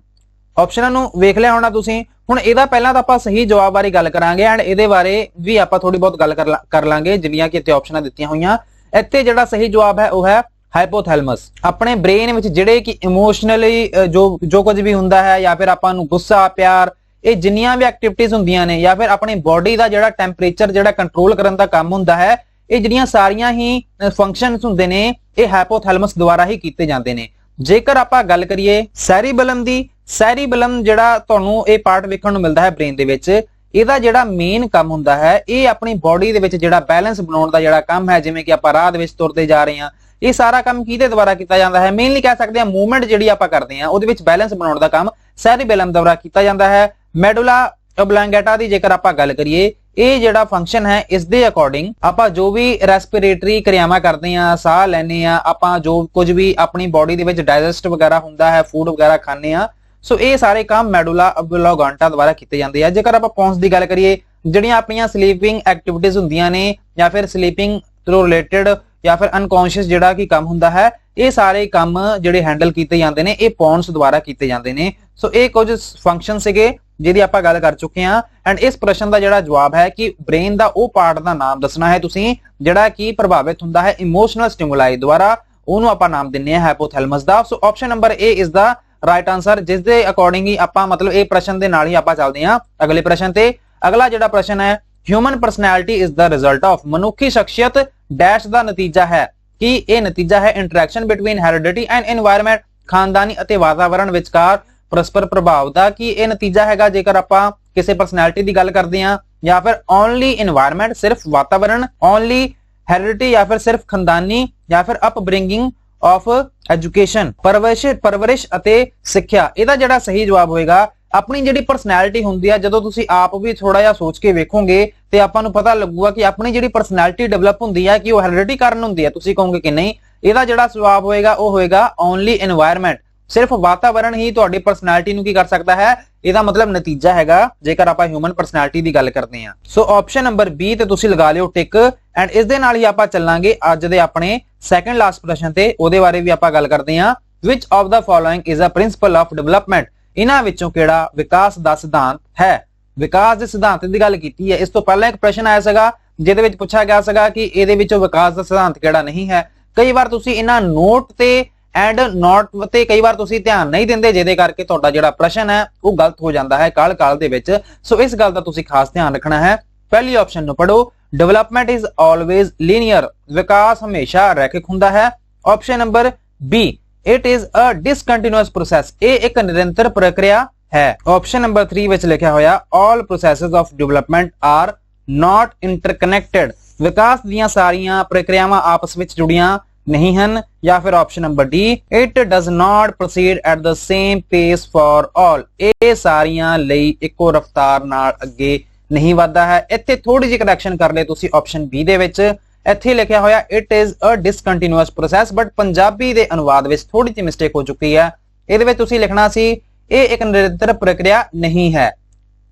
ਆਪਸ਼ਨਾਂ ਨੂੰ ਵੇਖ ਲਿਆ ਹੋਣਾ ਤੁਸੀਂ। ਹੁਣ ਇਹਦਾ ਪਹਿਲਾਂ ਤਾਂ ਆਪਾਂ ਸਹੀ ਜਵਾਬ ਬਾਰੇ ਗੱਲ ਕਰਾਂਗੇ ਐਂਡ ਇਹਦੇ ਬਾਰੇ ਵੀ ਆਪਾਂ ਥੋੜੀ ਬਹੁਤ ਗੱਲ ਕਰ ਲਾਂਗੇ ਜਿਹੜੀਆਂ ਕਿ ਇੱਥੇ ਆਪਸ਼ਨਾਂ ਦਿੱਤੀਆਂ ਹੋਈਆਂ। ਇੱਥੇ ਜਿਹੜਾ ਸਹੀ ਜਵਾਬ ਹੈ ਉਹ ਹੈ ਹਾਈਪੋਥੈਲਮਸ। ਆਪਣੇ ਬ੍ਰੇਨ ਵਿੱਚ ਜਿਹੜੇ ਕਿ ਇਮੋਸ਼ਨਲੀ ਜੋ ਕੁਝ ਵੀ ਹੁੰਦਾ ਹੈ ਜਾਂ ਫਿਰ ਆਪਾਂ ਨੂੰ ਗੁੱਸਾ, ਪਿਆਰ, ਇਹ ਜਿੰਨੀਆਂ ਵੀ ਐਕਟੀਵਿਟੀਜ਼ ਹੁੰਦੀਆਂ ਨੇ ਜਾਂ ਫਿਰ ਆਪਣੀ ਬੋਡੀ ਦਾ ਜਿਹੜਾ ਟੈਂਪਰੇਚਰ ਜਿਹੜਾ ਕੰਟਰੋਲ ਕਰਨ ਦਾ ਕੰਮ ਹੁੰਦਾ ਹੈ, ਇਹ ਜਿਹੜੀਆਂ ਸਾਰੀਆਂ ਹੀ ਫੰਕਸ਼ਨਸ ਹੁੰਦੇ ਨੇ ਇਹ ਹਾਈਪੋਥੈਲਮਸ ਦੁਆਰਾ ਹੀ ਕੀਤੇ ਜਾਂਦੇ ਨੇ। ਜੇਕਰ ਆਪਾਂ ਗੱਲ ਕਰੀਏ ਸੈਰੀਬੈਲਮ ਦੀ, ਸੈਰੀਬੈਲਮ ਜਿਹੜਾ ਤੁਹਾਨੂੰ ਇਹ ਪਾਰਟ ਵੇਖਣ ਨੂੰ ਮਿਲਦਾ ਹੈ ਬ੍ਰੇਨ ਦੇ ਵਿੱਚ, ਇਹਦਾ ਜਿਹੜਾ ਮੇਨ ਕੰਮ ਹੁੰਦਾ ਹੈ ਇਹ ਆਪਣੀ ਬੋਡੀ ਦੇ ਵਿੱਚ ਜਿਹੜਾ ਬੈਲੈਂਸ ਬਣਾਉਣ ਦਾ ਜਿਹੜਾ ਕੰਮ ਹੈ, ਜਿਵੇਂ ਕਿ ਆਪਾਂ ਰਾਹ ਦੇ ਵਿੱਚ ਤੁਰਦੇ ਜਾ ਰਹੇ ਹਾਂ, ਇਹ ਸਾਰਾ ਕੰਮ ਕਿਹਦੇ ਦੁਆਰਾ ਕੀਤਾ ਜਾਂਦਾ ਹੈ? ਮੇਨਲੀ ਕਹਿ ਸਕਦੇ ਹਾਂ ਮੂਵਮੈਂਟ ਜਿਹੜੀ ਆਪਾਂ ਕਰਦੇ ਹਾਂ ਉਹਦੇ ਵਿੱਚ ਬੈਲੈਂਸ ਬਣਾਉਣ ਦਾ ਕੰਮ ਸੈਰੀਬੈਲਮ ਦੁਆਰਾ ਕੀਤਾ ਜਾਂਦਾ ਹੈ। ਮੈਡੂਲਾ ਓਬਲਾਂਗਾਟਾ ਦੀ ਜੇਕਰ ਆਪਾਂ ਗੱਲ ਕਰੀਏ, ਇਹ ਜਿਹੜਾ ਫੰਕਸ਼ਨ ਹੈ ਇਸ ਦੇ ਅਕੋਰਡਿੰਗ ਆਪਾਂ ਜੋ ਵੀ ਰੈਸਪੀਰੇਟਰੀ ਕਿਰਿਆਵਾਂ ਕਰਦੇ ਆ, ਸਾਹ ਲੈਣੇ ਆ, ਆਪਾਂ ਜੋ ਕੁਝ ਵੀ ਆਪਣੀ ਬੋਡੀ ਦੇ ਵਿੱਚ ਡਾਈਜੈਸਟ ਵਗੈਰਾ ਹੁੰਦਾ ਹੈ, ਫੂਡ ਵਗੈਰਾ ਖਾਣੇ ਆ, ਸੋ ਇਹ ਸਾਰੇ ਕੰਮ ਮੈਡੂਲਾ ਓਬਲਾਂਗਾਟਾ ਦੁਆਰਾ ਕੀਤੇ ਜਾਂਦੇ ਆ। ਜੇਕਰ ਆਪਾਂ ਪੌਂਸ ਦੀ ਗੱਲ ਕਰੀਏ, ਜਿਹੜੀਆਂ ਆਪਣੀਆਂ ਸਲੀਪਿੰਗ ਐਕਟੀਵਿਟੀਜ਼ ਹੁੰਦੀਆਂ ਨੇ ਜਾਂ ਫਿਰ ਸਲੀਪਿੰਗ ਤੋਂ ਰਿਲੇਟਡ ਜਾਂ ਫਿਰ ਅਨਕੌਂਸ਼ੀਅਸ ਜਿਹੜਾ ਕੀ ਕੰਮ ਹੁੰਦਾ ਹੈ, ਇਹ ਸਾਰੇ ਕੰਮ ਜਿਹੜੇ ਹੈਂਡਲ ਕੀਤੇ ਜਾਂਦੇ ਨੇ ਇਹ ਪੌਂਸ ਦੁਆਰਾ ਕੀਤੇ ਜਾਂਦੇ ਨੇ। ਸੋ ਇਹ ਕੁਝ ਫੰਕਸ਼ਨ ਸੀਗੇ ਜਿਹਦੀ ਆਪਾਂ ਗੱਲ ਕਰ ਚੁੱਕੇ ਹਾਂ ਐਂਡ ਇਸ ਪ੍ਰਸ਼ਨ ਦਾ ਜਿਹੜਾ ਜਵਾਬ ਹੈ ਕਿ ਬ੍ਰੇਨ ਦਾ ਉਹ ਪਾਰਟ ਦਾ ਨਾਮ ਦੱਸਣਾ ਹੈ ਤੁਸੀਂ ਜਿਹੜਾ ਕਿ ਪ੍ਰਭਾਵਿਤ ਹੁੰਦਾ ਹੈ ਇਮੋਸ਼ਨਲ ਸਟਿਮੂਲਾਈ ਦੁਆਰਾ, ਉਹਨੂੰ ਆਪਾਂ ਨਾਮ ਦਿੰਨੇ ਆ ਹਾਈਪੋਥੈਲਮਸ ਦਾ। So option number A is the right answer, ਜਿਸ ਦੇ ਅਕੋਰਡਿੰਗ ਹੀ ਆਪਾਂ ਮਤਲਬ ਇਹ ਪ੍ਰਸ਼ਨ ਦੇ ਨਾਲ ਹੀ ਆਪਾਂ ਚੱਲਦੇ ਹਾਂ ਅਗਲੇ ਪ੍ਰਸ਼ਨ ਤੇ। ਅਗਲਾ ਜਿਹੜਾ ਪ੍ਰਸ਼ਨ ਹੈ human personality is the result of, ਮਨੁੱਖੀ ਸ਼ਖਸੀਅਤ ਡੈਸ਼ ਦਾ ਨਤੀਜਾ ਹੈ। ਕਿ ਇਹ ਨਤੀਜਾ ਹੈ interaction between heredity and environment, ਖਾਨਦਾਨੀ ਅਤੇ ਵਾਤਾਵਰਣ ਵਿਚਕਾਰ ਪਰਸਪਰ ਪ੍ਰਭਾਵ ਦਾ। ਕਿ ਇਹ ਨਤੀਜਾ ਹੈਗਾ ਜੇਕਰ ਆਪਾਂ ਕਿਸੇ ਪਰਸਨੈਲਿਟੀ ਦੀ ਗੱਲ ਕਰਦੇ ਹਾਂ, ਜਾਂ ਫਿਰ ਓਨਲੀ এনवायरमेंट ਸਿਰਫ ਵਾਤਾਵਰਣ, ਓਨਲੀ ਹੈਰੀਡਿਟੀ ਜਾਂ ਫਿਰ ਸਿਰਫ ਖਾਨਦਾਨੀ, ਜਾਂ ਫਿਰ ਅਪਬ੍ਰਿੰਗਿੰਗ ਆਫ ਐਜੂਕੇਸ਼ਨ, ਪਰਵਰਿਸ਼ ਅਤੇ ਸਿੱਖਿਆ। ਇਹਦਾ ਜਿਹੜਾ ਸਹੀ ਜਵਾਬ ਹੋਏਗਾ ਆਪਣੀ ਜਿਹੜੀ ਪਰਸਨੈਲਿਟੀ ਹੁੰਦੀ ਹੈ, ਜਦੋਂ ਤੁਸੀਂ ਆਪ ਵੀ ਥੋੜਾ ਜਿਹਾ ਸੋਚ ਕੇ ਵੇਖੋਗੇ ਤੇ ਆਪਾਂ ਨੂੰ ਪਤਾ ਲੱਗੂਗਾ ਕਿ ਆਪਣੀ ਜਿਹੜੀ ਪਰਸਨੈਲਿਟੀ ਡਿਵੈਲਪ ਹੁੰਦੀ ਹੈ ਕਿ ਉਹ ਹੈਰੀਡਿਟੀ ਕਾਰਨ ਹੁੰਦੀ ਹੈ। ਤੁਸੀਂ ਕਹੋਗੇ ਕਿ ਨਹੀਂ, ਇਹਦਾ ਜਿਹੜਾ ਜਵਾਬ ਹੋਏਗਾ ਉਹ ਹੋਏਗਾ ਓਨਲੀ এনवायरमेंट, ਸਿਰਫ ਵਾਤਾਵਰਣ ਹੀ ਤੁਹਾਡੀ ਪਰਸਨੈਲਿਟੀ ਨੂੰ ਕੀ ਕਰ ਸਕਦਾ ਹੈ, ਇਹਦਾ ਮਤਲਬ ਨਤੀਜਾ ਹੈਗਾ ਜੇਕਰ ਆਪਾਂ ਹਿਊਮਨ ਪਰਸਨੈਲਿਟੀ ਦੀ ਗੱਲ ਕਰਦੇ ਹਾਂ। ਸੋ ਆਪਸ਼ਨ ਨੰਬਰ B ਤੇ ਤੁਸੀਂ ਲਗਾ ਲਿਓ ਟਿਕ ਐਂਡ ਇਸ ਦੇ ਨਾਲ ਹੀ ਆਪਾਂ ਚੱਲਾਂਗੇ ਅੱਜ ਦੇ ਆਪਣੇ ਸੈਕੰਡ ਲਾਸਟ ਪ੍ਰਸ਼ਨ ਤੇ, ਉਹਦੇ ਬਾਰੇ ਵੀ ਆਪਾਂ ਗੱਲ ਕਰਦੇ ਹਾਂ which of the following is a principle of development. ਇਹਨਾਂ ਵਿੱਚੋਂ ਕਿਹੜਾ ਵਿਕਾਸ ਦਾ ਸਿਧਾਂਤ ਹੈ। ਵਿਕਾਸ ਦੇ ਸਿਧਾਂਤ ਦੀ ਗੱਲ ਕੀਤੀ ਹੈ। ਇਸ ਤੋਂ ਪਹਿਲਾਂ ਇੱਕ ਪ੍ਰਸ਼ਨ ਆਇਆ ਸੀਗਾ ਜਿਹਦੇ ਵਿੱਚ ਪੁੱਛਿਆ ਗਿਆ ਸੀਗਾ ਕਿ ਇਹਦੇ ਵਿੱਚੋਂ ਵਿਕਾਸ ਦਾ ਸਿਧਾਂਤ ਕਿਹੜਾ ਨਹੀਂ ਹੈ। ਕਈ ਵਾਰ ਤੁਸੀਂ ਇਹਨਾਂ ਨੋਟ ਤੇ ਐਂਡ ਨੋਟ ਤੇ ਕਈ ਵਾਰ ਤੁਸੀਂ ਧਿਆਨ ਨਹੀਂ ਦਿੰਦੇ, ਜਿਹਦੇ ਕਰਕੇ ਤੁਹਾਡਾ ਜਿਹੜਾ ਪ੍ਰਸ਼ਨ ਹੈ ਉਹ ਗਲਤ ਹੋ ਜਾਂਦਾ ਹੈ ਕਾਲ ਦੇ ਵਿੱਚ। ਸੋ ਇਸ ਗੱਲ ਦਾ ਤੁਸੀਂ ਖਾਸ ਧਿਆਨ ਰੱਖਣਾ ਹੈ। ਪਹਿਲੀ ਆਪਸ਼ਨ ਨੂੰ ਪੜੋ, ਡਿਵੈਲਪਮੈਂਟ ਇਜ਼ ਆਲਵੇਜ਼ ਲੀਨੀਅਰ। ਵਿਕਾਸ ਹਮੇਸ਼ਾ ਰੈਖਿਕ ਹੁੰਦਾ ਹੈ। Option number B, it is a discontinuous process. ਇਹ ਇੱਕ ਨਿਰੰਤਰ ਪ੍ਰਕਿਰਿਆ ਹੈ। ਆਪਸ਼ਨ ਨੰਬਰ 3 ਵਿੱਚ ਲਿਖਿਆ ਹੋਇਆ all processes of development are not interconnected. ਵਿਕਾਸ ਦੀਆਂ ਸਾਰੀਆਂ ਪ੍ਰਕਿਰਿਆਵਾਂ ਆਪਸ ਵਿੱਚ ਜੁੜੀਆਂ ਨਹੀਂ ਹਨ। ਜਾਂ ਫਿਰ option number D, it does not proceed at the same ਪੇਸ ਫॉर ਆਲ। ਇਹ ਸਾਰੀਆਂ ਲਈ ਇੱਕੋ ਰਫ਼ਤਾਰ ਨਾਲ ਅੱਗੇ ਨਹੀਂ ਵਧਦਾ ਹੈ। ਇੱਥੇ ਥੋੜੀ ਜਿਹੀ ਕਰੈਕਸ਼ਨ ਕਰ ਲੈ ਤੁਸੀਂ ਆਪਸ਼ਨ ਬੀ ਦੇ ਵਿੱਚ। ਇੱਥੇ ਲਿਖਿਆ ਹੋਇਆ it is a discontinuous process, but Punjabi ਦੇ ਅਨੁਵਾਦ ਵਿੱਚ ਥੋੜੀ ਜਿਹੀ ਮਿਸਟੇਕ ਹੋ ਚੁੱਕੀ ਹੈ। ਇਹਦੇ ਵਿੱਚ ਤੁਸੀਂ ਲਿਖਣਾ ਸੀ ਇਹ ਇੱਕ ਨਿਰੰਤਰ ਪ੍ਰਕਿਰਿਆ ਨਹੀਂ ਹੈ।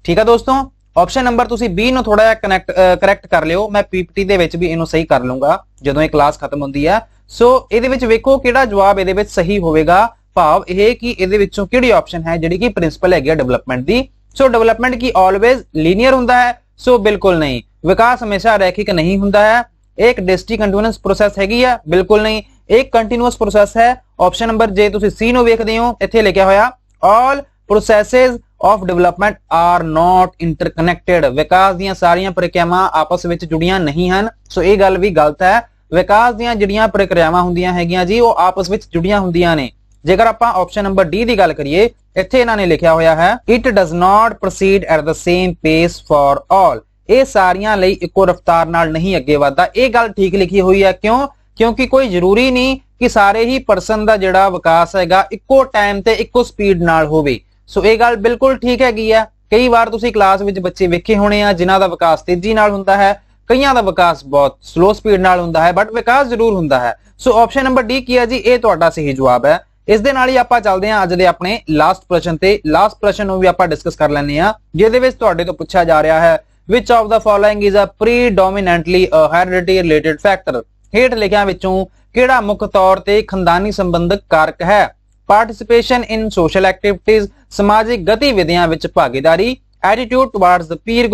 ਠੀਕ ਹੈ ਦੋਸਤੋ, ਆਪਸ਼ਨ ਨੰਬਰ ਤੁਸੀਂ ਬੀ ਨੂੰ ਥੋੜਾ ਜਿਹਾ ਕਰੈਕਟ ਕਰ ਲਿਓ। ਮੈਂ ਪੀਪੀਟੀ ਦੇ ਵਿੱਚ ਵੀ ਇਹਨੂੰ ਸਹੀ ਕਰ ਲੂੰਗਾ ਜਦੋਂ ਇਹ ਕਲਾਸ ਖਤਮ ਹੁੰਦੀ ਹੈ। ਸੋ ਇਹਦੇ ਵਿੱਚ ਵੇਖੋ ਕਿਹੜਾ ਜਵਾਬ ਇਹਦੇ ਵਿੱਚ ਸਹੀ ਹੋਵੇਗਾ। ਭਾਵ ਇਹ ਕਿ ਇਹਦੇ ਵਿੱਚੋਂ ਕਿਹੜੀ ਆਪਸ਼ਨ ਹੈ ਜਿਹੜੀ ਕਿ ਪ੍ਰਿੰਸੀਪਲ ਹੈਗੀ ਹੈ ਡਿਵੈਲਪਮੈਂਟ ਦੀ। ਸੋ ਡਿਵੈਲਪਮੈਂਟ ਕੀ ਆਲਵੇਜ਼ ਲੀਨੀਅਰ ਹੁੰਦਾ ਹੈ? ਸੋ ਬਿਲਕੁਲ ਨਹੀਂ। ਵਿਕਾਸ ਹਮੇਸ਼ਾ ਰੈਖਿਕ ਨਹੀਂ ਹੁੰਦਾ ਹੈ। ਇੱਕ ਡਿਸਕੰਟੀਨਿਊਅਸ ਪ੍ਰੋਸੈਸ ਹੈਗੀ ਹੈ? ਬਿਲਕੁਲ ਨਹੀਂ। ਇੱਕ ਕੰਟੀਨਿਊਅਸ ਪ੍ਰੋਸੈਸ ਹੈ। ਆਪਸ਼ਨ ਨੰਬਰ ਜੇ ਤੁਸੀਂ ਸੀ ਨੂੰ ਵੇਖਦੇ ਹੋ, ਇੱਥੇ ਲਿਖਿਆ ਹੋਇਆ all processes of development are not interconnected. ਵਿਕਾਸ ਦੀਆਂ ਸਾਰੀਆਂ ਪ੍ਰਕਿਰਿਆਵਾਂ ਆਪਸ ਵਿੱਚ ਜੁੜੀਆਂ ਨਹੀਂ ਹਨ। ਸੋ ਇਹ ਗੱਲ ਵੀ ਗਲਤ ਹੈ। ਵਿਕਾਸ ਦੀਆਂ ਜਿਹੜੀਆਂ ਪ੍ਰਕਿਰਿਆਵਾਂ ਹੁੰਦੀਆਂ ਹੈਗੀਆਂ ਜੀ ਉਹ ਆਪਸ ਵਿੱਚ ਜੁੜੀਆਂ ਹੁੰਦੀਆਂ ਨੇ। ਜੇਕਰ ਆਪਾਂ ਆਪਸ਼ਨ ਨੰਬਰ ਡੀ ਦੀ ਗੱਲ ਕਰੀਏ, ਇੱਥੇ ਇਹਨਾਂ ਨੇ ਲਿਖਿਆ ਹੋਇਆ ਹੈ it does not proceed at the same ਪੇਸ ਫॉर ਆਲ। ਇਹ ਸਾਰੀਆਂ ਲਈ ਇੱਕੋ ਰਫ਼ਤਾਰ ਨਾਲ ਨਹੀਂ ਅੱਗੇ ਵਧਦਾ। ਇਹ ਗੱਲ ਠੀਕ ਲਿਖੀ ਹੋਈ ਹੈ। ਕਿਉਂ? ਕਿਉਂਕਿ ਕੋਈ ਜ਼ਰੂਰੀ ਨਹੀਂ ਕਿ ਸਾਰੇ ਹੀ ਪਰਸਨ ਦਾ ਜਿਹੜਾ ਵਿਕਾਸ ਹੈਗਾ ਇੱਕੋ ਟਾਈਮ ਤੇ ਇੱਕੋ ਸਪੀਡ ਨਾਲ ਹੋਵੇ। ਸੋ ਇਹ ਗੱਲ ਬਿਲਕੁਲ ਠੀਕ ਹੈਗੀ ਆ। ਕਈ ਵਾਰ ਤੁਸੀਂ ਕਲਾਸ ਵਿੱਚ ਬੱਚੇ ਵੇਖੇ ਹੋਣੇ ਆ ਜਿਨ੍ਹਾਂ ਦਾ ਵਿਕਾਸ ਤੇਜ਼ੀ ਨਾਲ ਹੁੰਦਾ ਹੈ, ਕਈਆਂ ਦਾ ਵਿਕਾਸ ਬਹੁਤ ਸਲੋ ਸਪੀਡ ਨਾਲ ਹੁੰਦਾ ਹੈ, ਬਟ ਵਿਕਾਸ ਜ਼ਰੂਰ ਹੁੰਦਾ ਹੈ। ਸੋ ਆਪਸ਼ਨ ਨੰਬਰ ਡੀ ਕੀ ਹੈ ਜੀ, ਇਹ ਤੁਹਾਡਾ ਸਹੀ ਜਵਾਬ ਹੈ। ਇਸ ਦੇ ਨਾਲ ਹੀ ਆਪਾਂ ਚੱਲਦੇ ਹਾਂ ਅੱਜ ਦੇ ਆਪਣੇ ਲਾਸਟ ਪ੍ਰਸ਼ਨ ਤੇ। ਲਾਸਟ ਪ੍ਰਸ਼ਨ ਨੂੰ ਵੀ ਆਪਾਂ ਡਿਸਕਸ ਕਰ ਲੈਂਦੇ ਹਾਂ, ਜਿਹਦੇ ਵਿੱਚ ਤੁਹਾਡੇ ਤੋਂ ਪੁੱਛਿਆ ਜਾ ਰਿਹਾ ਹੈ which of the following is a predominantly a heredity related factor। ਹੇਠ ਲਿਖਿਆਂ ਵਿੱਚੋਂ ਕਿਹੜਾ ਮੁੱਖ ਤੌਰ ਤੇ ਖਾਨਦਾਨੀ ਸੰਬੰਧਕ ਕਾਰਕ ਹੈ। ਪਾਰਟਿਸਿਪੇਸ਼ਨ ਇਨ ਸੋਸ਼ਲ ਐਕਟੀਵਿਟੀਜ਼, ਸਮਾਜਿਕ ਗਤੀਵਿਧੀਆਂ ਵਿੱਚ ਭਾਗੀਦਾਰੀ, ਐਟੀਟਿਊਡ ਟੁਵਾਰਡਸ ਦ ਪੀਅਰ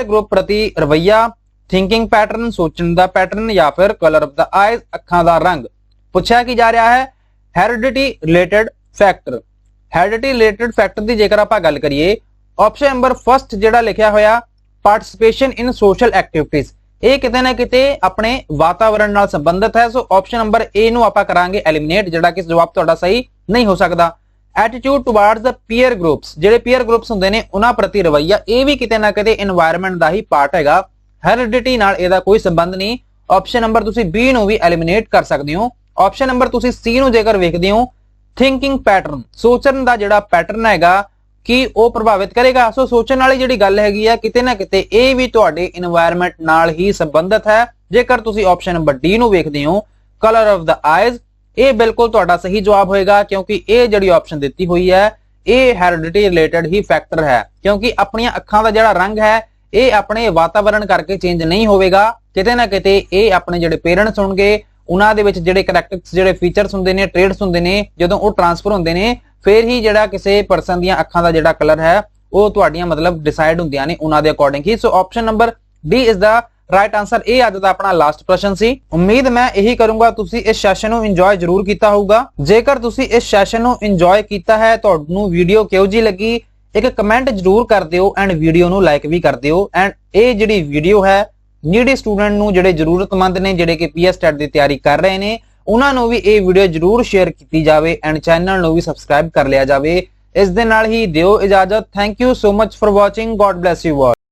ਗਰੁੱਪ ਪ੍ਰਤੀ ਰਵੱਈਆ, ਥਿੰਕਿੰਗ ਪੈਟਰਨ, ਸੋਚਣ ਦਾ ਪੈਟਰਨ, ਜਾਂ ਫਿਰ ਕਲਰ ਆਫ ਦਾ ਆਈਜ਼, ਅੱਖਾਂ ਦਾ ਰੰਗ। ਪੁੱਛਿਆ ਕੀ ਜਾ ਰਿਹਾ ਹੈ? Heredity related factor. Heredity related factor ਦੀ ਜੇਕਰ ਆਪਾਂ ਗੱਲ ਕਰੀਏ, ਆਪਸ਼ਨ ਨੰਬਰ ਫਸਟ ਜਿਹੜਾ ਲਿਖਿਆ ਹੋਇਆ ਪਾਰਟਿਸਿਪੇਸ਼ਨ ਇਨ ਸੋਸ਼ਲ ਐਕਟੀਵਿਟੀਜ਼, ਇਹ ਕਿਤੇ ਨਾ ਕਿਤੇ ਆਪਣੇ ਵਾਤਾਵਰਣ ਨਾਲ ਸੰਬੰਧਿਤ ਹੈ। ਸੋ ਆਪਸ਼ਨ ਨੰਬਰ ਏ ਨੂੰ ਆਪਾਂ ਕਰਾਂਗੇ ਐਲੀਮੀਨੇਟ, ਜਿਹੜਾ ਕਿ ਜਵਾਬ ਤੁਹਾਡਾ ਸਹੀ ਨਹੀਂ ਹੋ ਸਕਦਾ। ਐਟੀਟਿਊਡ ਟੁਵਾਰਡਸ ਦ ਪੀਅਰ ਗਰੁੱਪਸ, ਜਿਹੜੇ ਪੀਅਰ ਗਰੁੱਪਸ ਹੁੰਦੇ ਨੇ ਉਹਨਾਂ ਪ੍ਰਤੀ ਰਵੱਈਆ, ਇਹ ਵੀ ਕਿਤੇ ਨਾ ਕਿਤੇ এনवायरमेंट ਦਾ ਹੀ ਪਾਰਟ ਹੈਗਾ। ਹੈਰੀਡਿਟੀ ਨਾਲ ਇਹਦਾ ਕੋਈ ਸੰਬੰਧ ਨਹੀਂ। ਆਪਸ਼ਨ ਨੰਬਰ ਤੁਸੀਂ ਬੀ ਨੂੰ ਵੀ ਐਲੀਮੀਨੇਟ ਕਰ ਸਕਦੇ ਹੋ। ਆਪਸ਼ਨ ਨੰਬਰ ਤੁਸੀਂ ਸੀ ਨੂੰ ਜੇਕਰ ਵੇਖਦੇ ਹੋ, ਥਿੰਕਿੰਗ ਪੈਟਰਨ, ਸੋਚਣ ਦਾ ਜਿਹੜਾ ਪੈਟਰਨ ਹੈਗਾ ਕਿ ਉਹ ਪ੍ਰਭਾਵਿਤ ਕਰੇਗਾ। ਸੋ ਸੋਚਣ ਵਾਲੀ ਜਿਹੜੀ ਗੱਲ ਹੈਗੀ ਆ ਕਿਤੇ ਨਾ ਕਿਤੇ ਇਹ ਵੀ ਤੁਹਾਡੇ এনवायरमेंट ਨਾਲ ਹੀ ਸੰਬੰਧਿਤ ਹੈ। ਜੇਕਰ ਤੁਸੀਂ ਆਪਸ਼ਨ ਨੰਬਰ ਡੀ ਨੂੰ ਵੇਖਦੇ ਹੋ, ਕਲਰ ਆਫ ਦਾ ਆਈਜ਼, ਇਹ ਬਿਲਕੁਲ ਤੁਹਾਡਾ ਸਹੀ ਜਵਾਬ ਹੋਏਗਾ, ਕਿਉਂਕਿ ਇਹ ਜਿਹੜੀ ਆਪਸ਼ਨ ਦਿੱਤੀ ਹੋਈ ਹੈ ਇਹ ਹੈਰੀਡਿਟੀ ਰਿਲੇਟਡ ਹੀ ਫੈਕਟਰ ਹੈ। ਕਿਉਂਕਿ ਆਪਣੀਆਂ ਅੱਖਾਂ ਦਾ ਜਿਹੜਾ ਰੰਗ ਹੈ ਇਹ ਆਪਣੇ ਵਾਤਾਵਰਣ ਕਰਕੇ ਚੇਂਜ ਨਹੀਂ ਹੋਵੇਗਾ। ਕਿਤੇ ਨਾ ਕਿਤੇ ਇਹ ਆਪਣੇ ਜਿਹੜੇ ਪੇਰੈਂਟਸ ਹੋਣਗੇ ਉਹਨਾਂ ਦੇ ਵਿੱਚ ਜਿਹੜੇ ਕਰੈਕਟਰਿਸਟਿਕਸ, ਜਿਹੜੇ ਫੀਚਰਸ ਹੁੰਦੇ ਨੇ, ਟ੍ਰੇਟਸ ਹੁੰਦੇ ਨੇ, ਜਦੋਂ ਉਹ ਟ੍ਰਾਂਸਫਰ ਹੁੰਦੇ ਨੇ ਫਿਰ ਹੀ ਜਿਹੜਾ ਕਿਸੇ ਪਰਸਨ ਦੀਆਂ ਅੱਖਾਂ ਦਾ ਜਿਹੜਾ ਕਲਰ ਹੈ ਉਹ ਤੁਹਾਡੀਆਂ ਮਤਲਬ ਡਿਸਾਈਡ ਹੁੰਦੀਆਂ ਨੇ ਉਹਨਾਂ ਦੇ according he. So option number D is the right answer. ਇਹ ਅੱਜ ਦਾ ਆਪਣਾ ਲਾਸਟ ਪ੍ਰਸ਼ਨ ਸੀ। ਉਮੀਦ ਮੈਂ ਇਹੀ ਕਰੂੰਗਾ ਤੁਸੀਂ ਇਸ ਸੈਸ਼ਨ ਨੂੰ ਇੰਜੋਏ ਜ਼ਰੂਰ ਕੀਤਾ ਹੋਊਗਾ। ਜੇਕਰ ਤੁਸੀਂ ਇਸ ਸੈਸ਼ਨ ਨੂੰ ਇੰਜੋਏ ਕੀਤਾ ਹੈ, ਤੁਹਾਨੂੰ ਵੀਡੀਓ ਕਿਹੋ ਜਿਹੀ ਲੱਗੀ ਇੱਕ ਕਮੈਂਟ ਜ਼ਰੂਰ ਕਰ ਦਿਓ ਐਂਡ ਵੀਡੀਓ ਨੂੰ ਲਾਈਕ ਵੀ ਕਰ ਦਿਓ। ਐਂਡ ਇਹ ਜਿਹੜੀ ਵੀਡੀਓ ਹੈ ਨੀਡੀ ਸਟੂਡੈਂਟ ਨੂੰ, ਜਿਹੜੇ ਜ਼ਰੂਰਤਮੰਦ ਨੇ, ਜਿਹੜੇ ਕਿ ਪੀਐਸ ਟੈਟ ਦੀ ਤਿਆਰੀ ਕਰ ਰਹੇ ਨੇ, ਉਹਨਾਂ ਨੂੰ ਵੀ ਇਹ ਵੀਡੀਓ ਜ਼ਰੂਰ ਸ਼ੇਅਰ ਕੀਤੀ ਜਾਵੇ ਐਂਡ ਚੈਨਲ ਨੂੰ ਵੀ ਸਬਸਕ੍ਰਾਈਬ ਕਰ ਲਿਆ ਜਾਵੇ। ਇਸ ਦੇ ਨਾਲ ਹੀ ਦਿਓ ਇਜਾਜ਼ਤ। Thank you so much for watching. God bless you all.